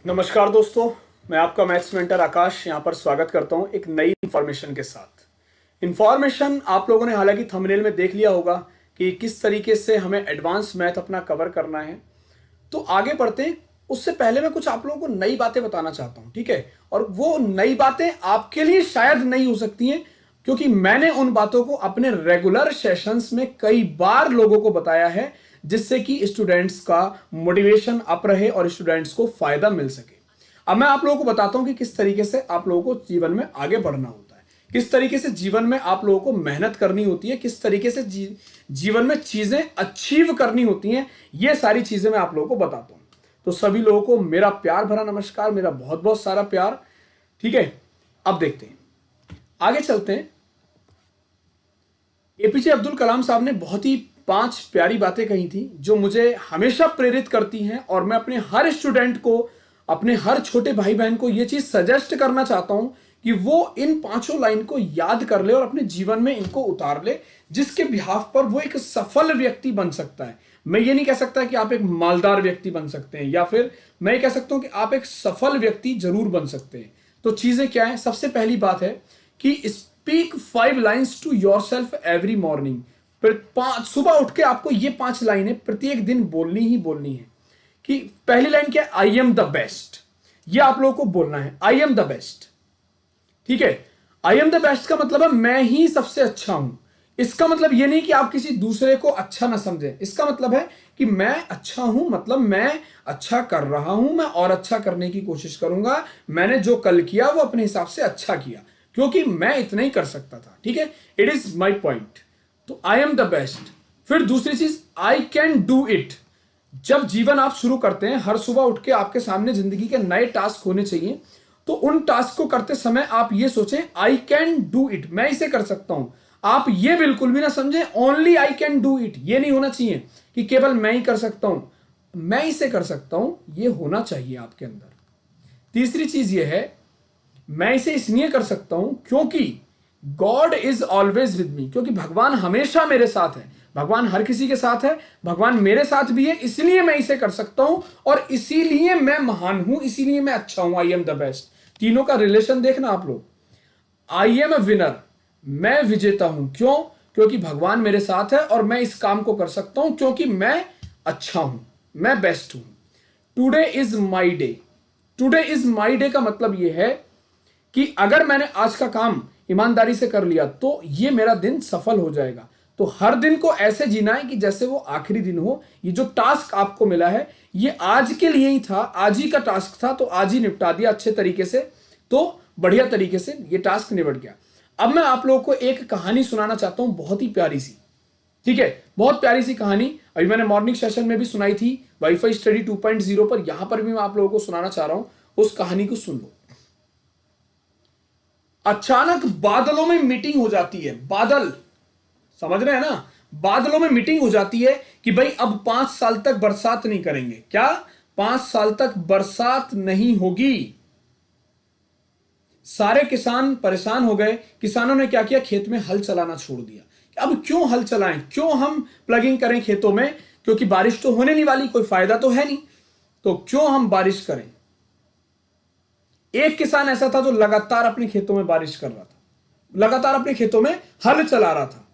नमस्कार दोस्तों, मैं आपका मैथ्स मेंटर आकाश यहाँ पर स्वागत करता हूँ एक नई इन्फॉर्मेशन के साथ। इन्फॉर्मेशन आप लोगों ने हालांकि थंबनेल में देख लिया होगा कि किस तरीके से हमें एडवांस मैथ अपना कवर करना है। तो आगे बढ़ते हैं, उससे पहले मैं कुछ आप लोगों को नई बातें बताना चाहता हूँ, ठीक है। और वो नई बातें आपके लिए शायद नई हो सकती हैं, क्योंकि मैंने उन बातों को अपने रेगुलर सेशंस में कई बार लोगों को बताया है, जिससे कि स्टूडेंट्स का मोटिवेशन अप रहे और स्टूडेंट्स को फायदा मिल सके। अब मैं आप लोगों को बताता हूं कि किस तरीके से आप लोगों को जीवन में आगे बढ़ना होता है, किस तरीके से जीवन में आप लोगों को मेहनत करनी होती है, किस तरीके से जीवन में चीजें अचीव करनी होती हैं। ये सारी चीजें मैं आप लोगों को बताता हूं। तो सभी लोगों को मेरा प्यार भरा नमस्कार, मेरा बहुत बहुत सारा प्यार, ठीक है। अब देखते हैं, आगे चलते हैं। एपीजे अब्दुल कलाम साहब ने बहुत ही 5 प्यारी बातें कही थी जो मुझे हमेशा प्रेरित करती हैं, और मैं अपने हर स्टूडेंट को, अपने हर छोटे भाई बहन को यह चीज सजेस्ट करना चाहता हूं कि वो इन 5 लाइन को याद कर ले और अपने जीवन में इनको उतार ले, जिसके बिहाफ पर वो एक सफल व्यक्ति बन सकता है। मैं ये नहीं कह सकता कि आप एक मालदार व्यक्ति बन सकते हैं, या फिर मैं ये कह सकता हूं कि आप एक सफल व्यक्ति जरूर बन सकते हैं। तो चीजें क्या है? सबसे पहली बात है कि speak 5 lines to yourself every morning. सुबह उठ के आपको ये 5 लाइनें प्रत्येक दिन बोलनी ही बोलनी है। कि पहली लाइन क्या है? I am the best. ये आप लोगों को बोलना है, आई एम द बेस्ट, ठीक है। आई एम द बेस्ट का मतलब है मैं ही सबसे अच्छा हूं। इसका मतलब यह नहीं कि आप किसी दूसरे को अच्छा ना समझें, इसका मतलब है कि मैं अच्छा हूं, मतलब मैं अच्छा कर रहा हूं, मैं और अच्छा करने की कोशिश करूंगा। मैंने जो कल किया वो अपने हिसाब से अच्छा किया, क्योंकि मैं इतना ही कर सकता था, ठीक है। It is my point. तो आई एम द बेस्ट। फिर दूसरी चीज, आई कैन डू इट। जब जीवन आप शुरू करते हैं, हर सुबह उठ के आपके सामने जिंदगी के नए टास्क होने चाहिए। तो उन टास्क को करते समय आप ये सोचें, आई कैन डू इट, मैं इसे कर सकता हूं। आप ये बिल्कुल भी ना समझें only I can do it, ये नहीं होना चाहिए कि केवल मैं ही कर सकता हूं, मैं इसे कर सकता हूं, ये होना चाहिए आपके अंदर। तीसरी चीज ये है, मैं इसे इसलिए कर सकता हूं क्योंकि God is always with me, क्योंकि भगवान हमेशा मेरे साथ है। भगवान हर किसी के साथ है, भगवान मेरे साथ भी है, इसलिए मैं इसे कर सकता हूं, और इसीलिए मैं महान हूं, इसीलिए मैं अच्छा हूं। I am the best. तीनों का रिलेशन देखना आप लोग। आई एम ए विनर, मैं विजेता हूं। क्यों? क्योंकि भगवान मेरे साथ है और मैं इस काम को कर सकता हूं क्योंकि मैं अच्छा हूं, मैं बेस्ट हूं। Today is my day. Today is my day का मतलब यह है कि अगर मैंने आज का काम ईमानदारी से कर लिया तो ये मेरा दिन सफल हो जाएगा। तो हर दिन को ऐसे जीना है कि जैसे वो आखिरी दिन हो। ये जो टास्क आपको मिला है ये आज के लिए ही था, आज ही का टास्क था, तो आज ही निपटा दिया अच्छे तरीके से, तो बढ़िया तरीके से ये टास्क निपट गया। अब मैं आप लोगों को एक कहानी सुनाना चाहता हूं, बहुत ही प्यारी सी, ठीक है। बहुत प्यारी सी कहानी अभी मैंने मॉर्निंग सेशन में भी सुनाई थी, वाईफाई स्टडी 2.0 पर। यहां पर भी मैं आप लोगों को सुनाना चाह रहा हूं, उस कहानी को सुन लो। अचानक बादलों में मीटिंग हो जाती है। बादल, समझ रहे हैं ना? बादलों में मीटिंग हो जाती है कि भाई अब 5 साल तक बरसात नहीं करेंगे। क्या? 5 साल तक बरसात नहीं होगी। सारे किसान परेशान हो गए। किसानों ने क्या किया? खेत में हल चलाना छोड़ दिया। अब क्यों हल चलाएं, क्यों हम प्लगिंग करें खेतों में, क्योंकि बारिश तो होने नहीं वाली, कोई फायदा तो है नहीं, तो क्यों हम बारिश करें। एक किसान ऐसा था जो लगातार अपने खेतों में बारिश कर रहा था, लगातार अपने खेतों में हल चला रहा था।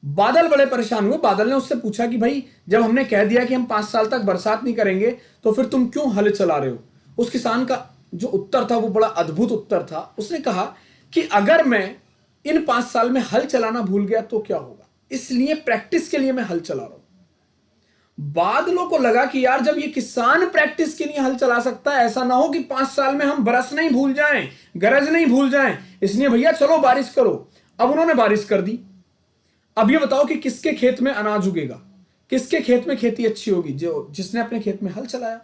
बादल बड़े परेशान हुए। बादल ने उससे पूछा कि भाई जब हमने कह दिया कि हम 5 साल तक बरसात नहीं करेंगे तो फिर तुम क्यों हल चला रहे हो। उस किसान का जो उत्तर था वो बड़ा अद्भुत उत्तर था। उसने कहा कि अगर मैं इन 5 साल में हल चलाना भूल गया तो क्या होगा, इसलिए प्रैक्टिस के लिए मैं हल चला रहा हूं। बादलों को लगा कि यार जब ये किसान प्रैक्टिस के लिए हल चला सकता है, ऐसा ना हो कि 5 साल में हम बरसना ही भूल जाएं, गरज नहीं भूल जाएं, इसलिए भैया चलो बारिश करो। अब उन्होंने बारिश कर दी। अब ये बताओ कि किसके खेत में अनाज उगेगा, किसके खेत में खेती अच्छी होगी? जो जिसने अपने खेत में हल चलाया।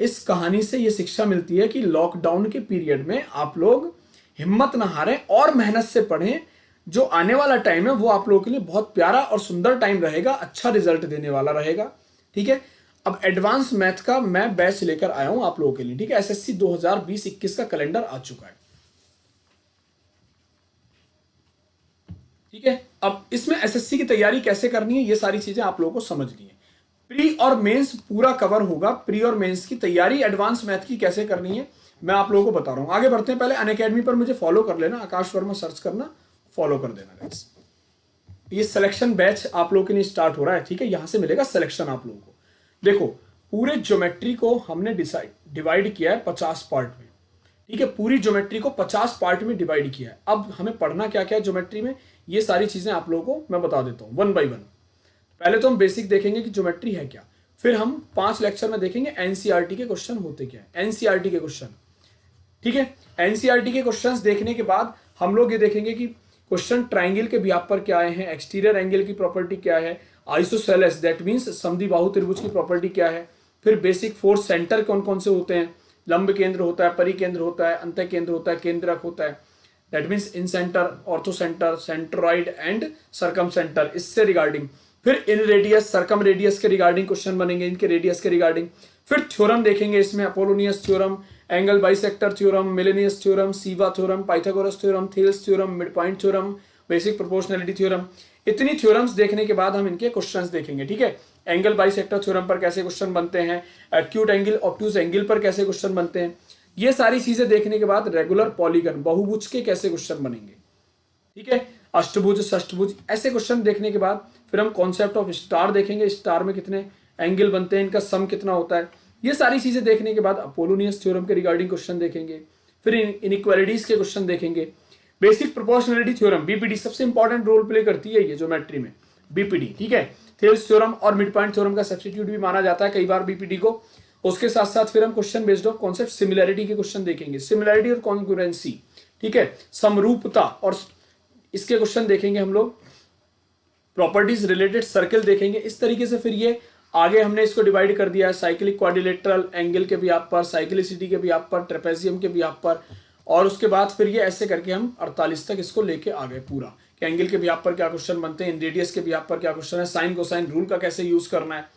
इस कहानी से यह शिक्षा मिलती है कि लॉकडाउन के पीरियड में आप लोग हिम्मत ना हारें और मेहनत से पढ़ें। जो आने वाला टाइम है वो आप लोगों के लिए बहुत प्यारा और सुंदर टाइम रहेगा, अच्छा रिजल्ट देने वाला रहेगा, ठीक है। अब एडवांस मैथ का मैं बैच लेकर आया हूं आप लोगों के लिए, ठीक है। एसएससी 2020-21 का कैलेंडर आ चुका है, ठीक है। अब इसमें एसएससी की तैयारी कैसे करनी है ये सारी चीजें आप लोगों को समझनी है। प्री और मेंस पूरा कवर होगा। प्री और मेंस की तैयारी एडवांस मैथ की कैसे करनी है मैं आप लोगों को बता रहा हूं। आगे बढ़ते हैं, पहले अनअकैडमी पर मुझे फॉलो कर लेना, आकाश वर्मा सर्च करना, फॉलो कर देना गाइस। ये सिलेक्शन बैच आप लोगों के लिए स्टार्ट हो रहा है, ठीक है। यहां से मिलेगा सिलेक्शन आप लोगों को। देखो पूरे ज्योमेट्री को हमने डिवाइड किया है 50 पार्ट में, ठीक है। पूरी ज्योमेट्री को 50 पार्ट में डिवाइड किया है। अब हमें पढ़ना क्या क्या है ज्योमेट्री में, ये सारी चीजें आप लोगों को मैं बता देता हूं वन बाय वन। पहले तो हम बेसिक देखेंगे कि ज्योमेट्री है क्या, फिर हम 5 लेक्चर में देखेंगे एनसीईआरटी के क्वेश्चन होते क्या है, एनसीईआरटी के क्वेश्चन, ठीक है। एनसीईआरटी के क्वेश्चंस देखने के बाद हम लोग ये देखेंगे कि क्वेश्चन ट्राइंगल के व्याप पर क्या आए हैं, एक्सटीरियर एंगल की प्रॉपर्टी क्या है, आइसोसेलेस दैट मींस समद्विबाहु त्रिभुज की प्रॉपर्टी क्या है, फिर बेसिक फोर्स सेंटर कौन कौन से होते हैं, लंब केंद्र होता है, परिकेंद्र होता है, अंत केंद्र होता है, केंद्रक होता है, that means incentre, orthocentre, centroid and circumcentre, इससे रिगार्डिंग। फिर इन रेडियस, सरकम रेडियस के रिगार्डिंग क्वेश्चन बनेंगे, इनके रेडियस के रिगार्डिंग। फिर थ्योरम देखेंगे इसमें, Apollonius theorem, angle bisector theorem, Menelaus theorem, Ceva theorem, Pythagoras theorem, Thales theorem, midpoint theorem, basic proportionality theorem. इतनी थ्योरम्स देखने के बाद हम इनके क्वेश्चंस देखेंगे, ठीक है। एंगल बाइसेक्टर थ्योरम पर कैसे क्वेश्चन बनते हैं, एक्यूट एंगल ऑब्ट्यूज एंगल पर कैसे क्वेश्चन बनते हैं, ये सारी चीजें देखने के बाद रेगुलर पॉलीगन बहुभुज के कैसे क्वेश्चन बनेंगे, ठीक है। अष्टभुज, षष्ठभुज, ऐसे क्वेश्चन देखने के बाद फिर हम कॉन्सेप्ट ऑफ स्टार देखेंगे, स्टार में कितने एंगल बनते हैं, इनका सम कितना होता है, ये सारी चीजें देखने के बाद अपोलोनियस थ्योरम के रिगार्डिंग क्वेश्चन देखेंगे। फिर इनइक्वालिटीज के क्वेश्चन देखेंगे। बेसिक प्रोपोर्शनैलिटी थ्योरम, बीपीडी सबसे इंपॉर्टेंट रोल प्ले करती है ये ज्योमेट्री में, बीपीडी, ठीक है। थेल्स थ्योरम और मिड पॉइंट थ्योरम का सब्स्टिट्यूट भी माना जाता है कई बार बीपीडी को। उसके साथ साथ फिर हम question based of concept similarity के क्वेश्चन देखेंगे, सिमिलैरिटी और कॉन्ग्रुएंसी, ठीक है, समरूपता, और इसके क्वेश्चन देखेंगे हम लोग। प्रॉपर्टीज रिलेटेड सर्कल देखेंगे। इस तरीके से फिर ये आगे हमने इसको डिवाइड कर दिया है साइक्लिक क्वाड्रिलेटरल एंगल के व्याप पर, साइक्लिसिटी के व्याप पर, ट्रेपेजियम के व्याप पर, और उसके बाद फिर ये ऐसे करके हम 48 तक इसको लेके आ गए पूरा कि एंगल के व्याप पर क्या क्वेश्चन बनते हैं, रेडियस के व्याप पर क्या क्वेश्चन है, साइन कोसाइन रूल का कैसे यूज करना है।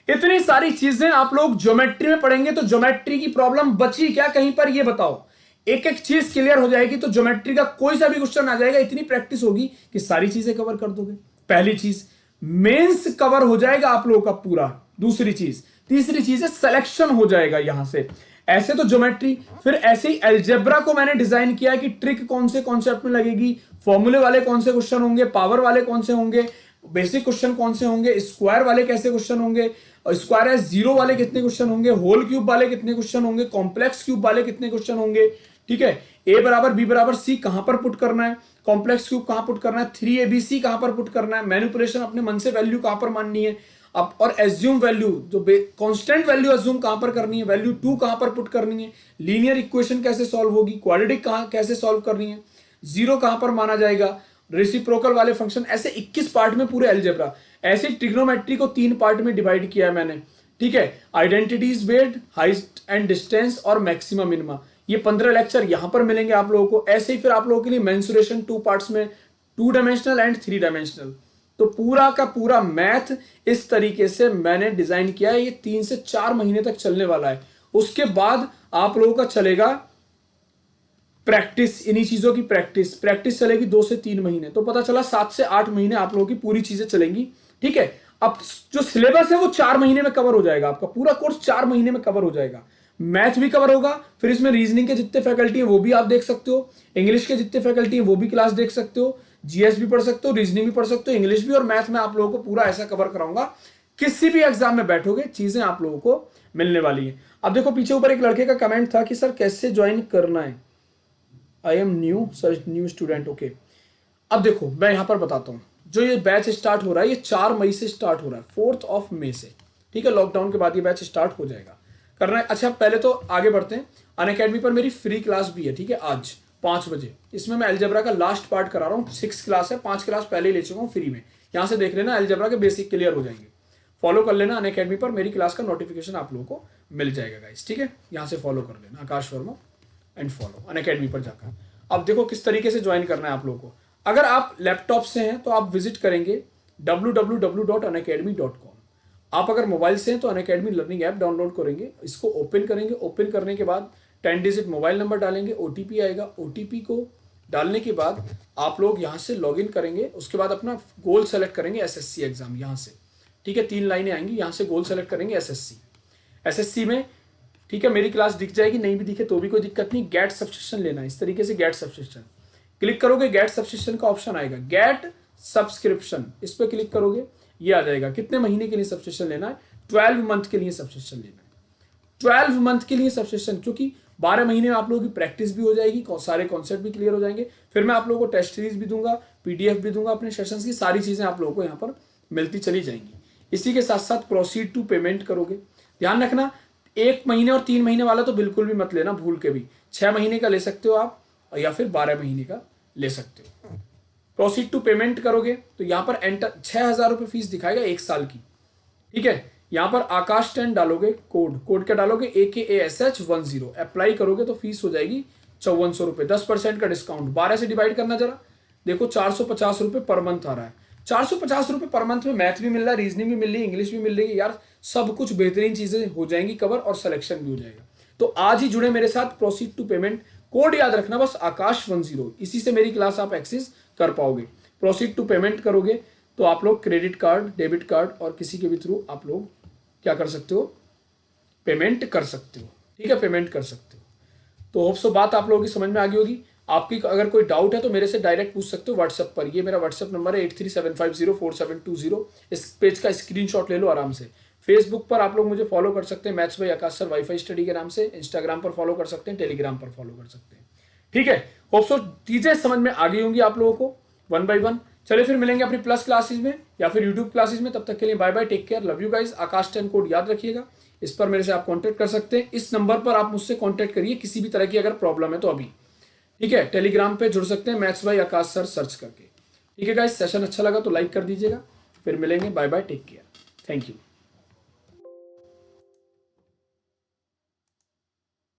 इतनी सारी चीजें आप लोग ज्योमेट्री में पढ़ेंगे तो ज्योमेट्री की प्रॉब्लम बची क्या कहीं पर, ये बताओ। एक एक चीज क्लियर हो जाएगी तो ज्योमेट्री का कोई सा भी क्वेश्चन आ जाएगा। इतनी प्रैक्टिस होगी कि सारी चीजें कवर कर दोगे। पहली चीज मेंस कवर हो जाएगा आप लोगों का पूरा। दूसरी चीज, तीसरी चीज है सिलेक्शन हो जाएगा यहां से। ऐसे तो ज्योमेट्री, फिर ऐसे ही अलजेब्रा को मैंने डिजाइन किया है कि ट्रिक कौन से कॉन्सेप्ट में लगेगी, फॉर्मूले वाले कौन से क्वेश्चन होंगे, पावर वाले कौन से होंगे, बेसिक क्वेश्चन कौन से होंगे, स्क्वायर वाले कैसे क्वेश्चन होंगे, स्क्वायर है जीरो वाले कितने क्वेश्चन होंगे, होल क्यूब वाले कितने क्वेश्चन होंगे, कॉम्प्लेक्स क्यूब वाले कितने क्वेश्चन होंगे, ठीक है। ए बराबर बी बराबर सी कहां पर पुट करना है, कॉम्प्लेक्स क्यूब कहां पुट करना है, 3abc कहां पर पुट करना है, मैनिपुलेशन अपने मन से वैल्यू कहां पर माननी है, अब और एज्यूम वैल्यू जो कांस्टेंट वैल्यू एज्यूम कहां पर करनी है, वैल्यू 2 कहां पर पुट करनी है, लीनियर इक्वेशन कैसे सॉल्व होगी, क्वाड्रेटिक कहां कैसे सॉल्व करनी है, जीरो कहां पर माना जाएगा, रेसिप्रोकल वाले फंक्शन, ऐसे 21 पार्ट में पूरे अलजेब्रा। ऐसे ट्रिग्नोमेट्री को 3 पार्ट में डिवाइड किया है मैंने, ठीक है। Identities based, height and distance और मैक्सिमा मिनिमा, ये 15 लेक्चर यहां पर मिलेंगे आप लोगों को। ऐसे ही फिर आप लोगों के लिए मेंसुरेशन 2 पार्ट्स में, 2 डायमेंशनल एंड 3 डायमेंशनल। तो पूरा का पूरा मैथ इस तरीके से मैंने डिजाइन किया है। ये 3 से 4 महीने तक चलने वाला है। उसके बाद आप लोगों का चलेगा प्रैक्टिस, इन्हीं चीजों की प्रैक्टिस चलेगी 2 से 3 महीने। तो पता चला 7 से 8 महीने आप लोगों की पूरी चीजें चलेंगी, ठीक है। अब जो सिलेबस है वो 4 महीने में कवर हो जाएगा, आपका पूरा कोर्स 4 महीने में कवर हो जाएगा। मैथ भी कवर होगा, फिर इसमें रीजनिंग के जितने फैकल्टी है वो भी आप देख सकते हो, इंग्लिश के जितने फैकल्टी है वो भी क्लास देख सकते हो, जीएस भी पढ़ सकते हो, रीजनिंग भी पढ़ सकते हो, इंग्लिश भी, और मैथ में आप लोगों को पूरा ऐसा कवर कराऊंगा किसी भी एग्जाम में बैठोगे चीजें आप लोगों को मिलने वाली है। अब देखो पीछे ऊपर एक लड़के का कमेंट था कि सर कैसे ज्वाइन करना है, I am new sir, new student, okay. अब देखो मैं यहां पर बताता हूं, जो ये बैच स्टार्ट हो रहा है ये 4 मई से स्टार्ट हो रहा है, 4 मई से, ठीक है। लॉकडाउन के बाद ये बैच स्टार्ट हो जाएगा, करना है। अच्छा पहले तो आगे बढ़ते हैं। अनअकैडमी पर मेरी फ्री क्लास भी है, ठीक है, आज 5 बजे। इसमें मैं अलजेब्रा का लास्ट पार्ट करा रहा हूँ, 6 क्लास है, 5 क्लास पहले ही ले चुका हूँ फ्री में। यहाँ से देख लेना, अलजेब्रा के बेसिक क्लियर हो जाएंगे। फॉलो कर लेना अनअकैडमी पर, मेरी क्लास का नोटिफिकेशन आप लोगों को मिल जाएगा गाइस, ठीक है। यहाँ से फॉलो कर लेना आकाश वर्मा एंड फॉलो अनअकैडमी पर जाकर। अब देखो किस तरीके से ज्वाइन करना है आप लोगों को। अगर आप लैपटॉप से हैं तो आप विजिट करेंगे www.unacademy.com। आप अगर मोबाइल से हैं तो अनअकैडमी लर्निंग ऐप डाउनलोड करेंगे, इसको ओपन करेंगे। ओपन करने के बाद 10 डिजिट मोबाइल नंबर डालेंगे, ओटीपी आएगा। ओटीपी को डालने के बाद आप लोग यहाँ से लॉगिन करेंगे। उसके बाद अपना गोल सेलेक्ट करेंगे, एसएससी एग्जाम यहाँ से, ठीक है, 3 लाइनें आएंगी, यहाँ से गोल सेलेक्ट करेंगे एसएससी। एसएससी में ठीक है मेरी क्लास दिख जाएगी, नहीं भी दिखे तो भी कोई दिक्कत नहीं। गेट सब्सक्रिप्शन लेना है, इस तरीके से गेट सब्सक्रिप्शन क्लिक करोगे, गेट सब्सक्रिप्शन का ऑप्शन आएगा, गेट सब्सक्रिप्शन, इस पर क्लिक करोगे, ये आ जाएगा कितने महीने के लिए सब्सक्रिप्शन लेना है, 12 मंथ के लिए सब्सक्रिप्शन लेना है। 12 मंथ के लिए सब्सक्रिप्शन, क्योंकि 12 महीने में आप लोगों की प्रैक्टिस भी हो जाएगी, सारे कॉन्सेप्ट भी क्लियर हो जाएंगे। फिर मैं आप लोगों को टेस्ट सीरीज भी दूंगा, पीडीएफ भी दूंगा अपने सेशंस की, सारी चीजें आप लोगों को यहाँ पर मिलती चली जाएंगी। इसी के साथ साथ प्रोसीड टू पेमेंट करोगे, ध्यान रखना 1 महीने और 3 महीने वाला तो बिल्कुल भी मत लेना भूल के भी, 6 महीने का ले सकते हो आप या फिर 12 महीने का ले सकते हो। प्रोसीड टू पेमेंट करोगे तो यहाँ पर एंटर 6,000 रुपये फीस दिखाएगा 1 साल की, ठीक है। यहाँ पर आकाश 10 डालोगे, कोड क्या डालोगे, AKASH10, अप्लाई करोगे तो फीस हो जाएगी 5400 रुपये, 10% का डिस्काउंट। 12 से डिवाइड करना जरा, देखो 450 रुपये पर मंथ आ रहा है। 450 रुपये पर मंथ में मैथ भी मिल रहा है, रीजनिंग भी मिल रही है, इंग्लिश भी मिल रही है यार, सब कुछ बेहतरीन चीजें हो जाएंगी कवर और सिलेक्शन भी हो जाएगा। तो आज ही जुड़े मेरे साथ, प्रोसीड टू पेमेंट, कोड याद रखना बस आकाश10, इसी से मेरी क्लास आप एक्सेस कर पाओगे। प्रोसीड टू पेमेंट करोगे तो आप लोग क्रेडिट कार्ड, डेबिट कार्ड और किसी के भी थ्रू आप लोग क्या कर सकते हो, पेमेंट कर सकते हो, ठीक है, पेमेंट कर सकते हो। तो होप सो बात आप लोगों की समझ में आ गई होगी। आपकी अगर कोई डाउट है तो मेरे से डायरेक्ट पूछ सकते हो व्हाट्सएप पर, ये मेरा व्हाट्सएप नंबर है 8375047720। इस पेज का स्क्रीनशॉट ले लो आराम से। फेसबुक पर आप लोग मुझे फॉलो कर सकते हैं, maths by Akash sir wifi study के नाम से। इंस्टाग्राम पर फॉलो कर सकते हैं, टेलीग्राम पर फॉलो कर सकते हैं, ठीक है। होप सो चीजें समझ में आ गई होंगी आप लोगों को 1 by 1। चलिए फिर मिलेंगे अपनी प्लस क्लासेस में या फिर यूट्यूब क्लासेस में, तब तक के लिए bye bye, take care, love you guys. Akash 10 code याद रखिएगा, इस पर मेरे से आप कांटेक्ट कर सकते हैं, इस नंबर पर आप मुझसे कांटेक्ट करिए किसी भी तरह की अगर प्रॉब्लम है तो अभी, ठीक है। टेलीग्राम पे जुड़ सकते हैं maths by Akash sir search करके, ठीक है गाइस। सेशन अच्छा लगा तो लाइक कर दीजिएगा, फिर मिलेंगे, bye bye, take care, thank you.